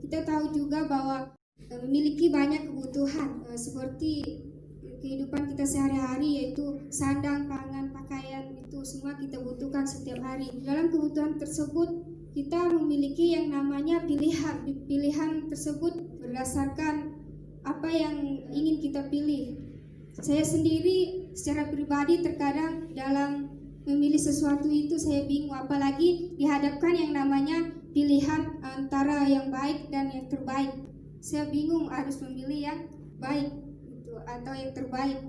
kita tahu juga bahwa memiliki banyak kebutuhan seperti kehidupan kita sehari-hari, yaitu sandang, pangan, pakaian, itu semua kita butuhkan setiap hari. Dalam kebutuhan tersebut kita memiliki yang namanya pilihan. Pilihan tersebut berdasarkan apa yang ingin kita pilih. Saya sendiri secara pribadi terkadang dalam memilih sesuatu itu saya bingung, apalagi dihadapkan yang namanya pilihan antara yang baik dan yang terbaik. Saya bingung harus memilih yang baik gitu, atau yang terbaik.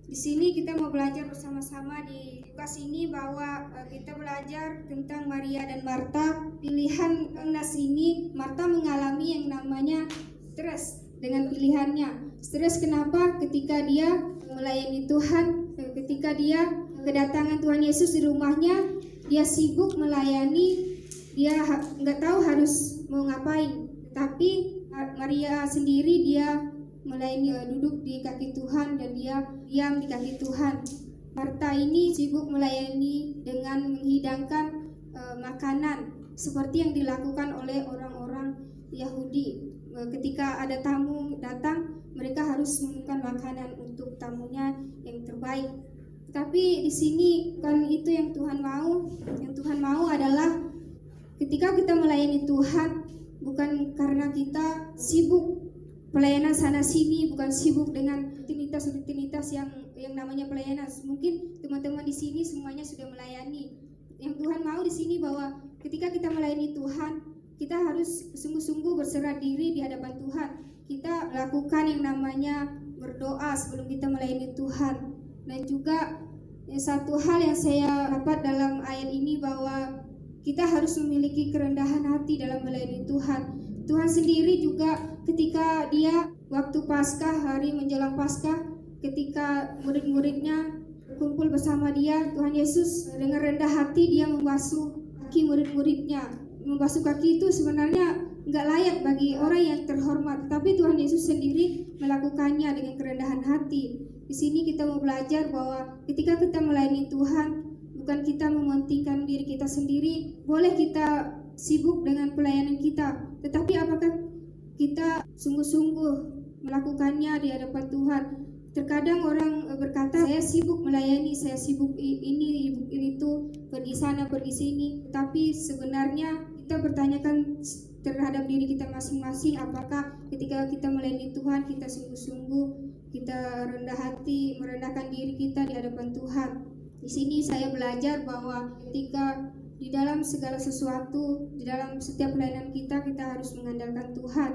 Di sini kita mau belajar bersama-sama di Lukas ini bahwa kita belajar tentang Maria dan Marta. Pilihan Nas ini, Marta mengalami yang namanya stres dengan pilihannya. Stres kenapa? Ketika dia melayani Tuhan, ketika dia kedatangan Tuhan Yesus di rumahnya, dia sibuk melayani, dia nggak tahu harus mau ngapain. Tapi Maria sendiri dia melayani, duduk di kaki Tuhan dan dia diam di kaki Tuhan. Marta ini sibuk melayani dengan menghidangkan makanan seperti yang dilakukan oleh orang-orang Yahudi. Ketika ada tamu datang, mereka harus memesan makanan untuk tamunya yang terbaik. Tapi di sini kan itu yang Tuhan mau. Yang Tuhan mau adalah ketika kita melayani Tuhan, bukan karena kita sibuk pelayanan sana sini, bukan sibuk dengan rutinitas yang namanya pelayanan. Mungkin teman-teman di sini semuanya sudah melayani. Yang Tuhan mau di sini bahwa ketika kita melayani Tuhan, kita harus sungguh-sungguh berserah diri di hadapan Tuhan. Kita lakukan yang namanya berdoa sebelum kita melayani Tuhan. Dan juga satu hal yang saya dapat dalam ayat ini bahwa kita harus memiliki kerendahan hati dalam melayani Tuhan. Tuhan sendiri juga ketika dia waktu Paskah, hari menjelang Paskah, ketika murid-muridnya berkumpul bersama dia, Tuhan Yesus dengan rendah hati dia membasuh kaki murid-muridnya. Membasuh kaki itu sebenarnya nggak layak bagi orang yang terhormat, tapi Tuhan Yesus sendiri melakukannya dengan kerendahan hati. Di sini kita mau belajar bahwa ketika kita melayani Tuhan, bukan kita mementingkan diri kita sendiri. Boleh kita sibuk dengan pelayanan kita, tetapi apakah kita sungguh-sungguh melakukannya di hadapan Tuhan? Terkadang orang berkata, saya sibuk melayani, saya sibuk ini, itu, pergi sana, pergi sini. Tapi sebenarnya kita bertanyakan terhadap diri kita masing-masing, apakah ketika kita melayani Tuhan, kita sungguh-sungguh, kita rendah hati, merendahkan diri kita di hadapan Tuhan. Di sini saya belajar bahwa ketika di dalam segala sesuatu, di dalam setiap pelayanan kita harus mengandalkan Tuhan.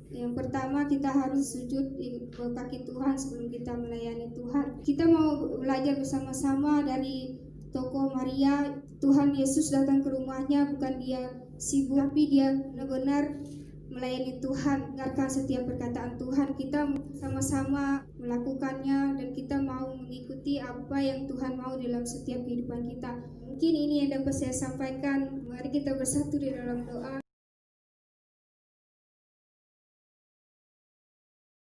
Yang pertama, kita harus sujud di kaki Tuhan sebelum kita melayani Tuhan. Kita mau belajar bersama-sama dari tokoh Maria. Tuhan Yesus datang ke rumahnya, bukan dia sibuk, tapi dia benar-benar melayani Tuhan, dengarkan setiap perkataan Tuhan. Kita sama-sama melakukannya dan kita mau mengikuti apa yang Tuhan mau dalam setiap kehidupan kita. Mungkin ini yang dapat saya sampaikan. Mari kita bersatu di dalam doa.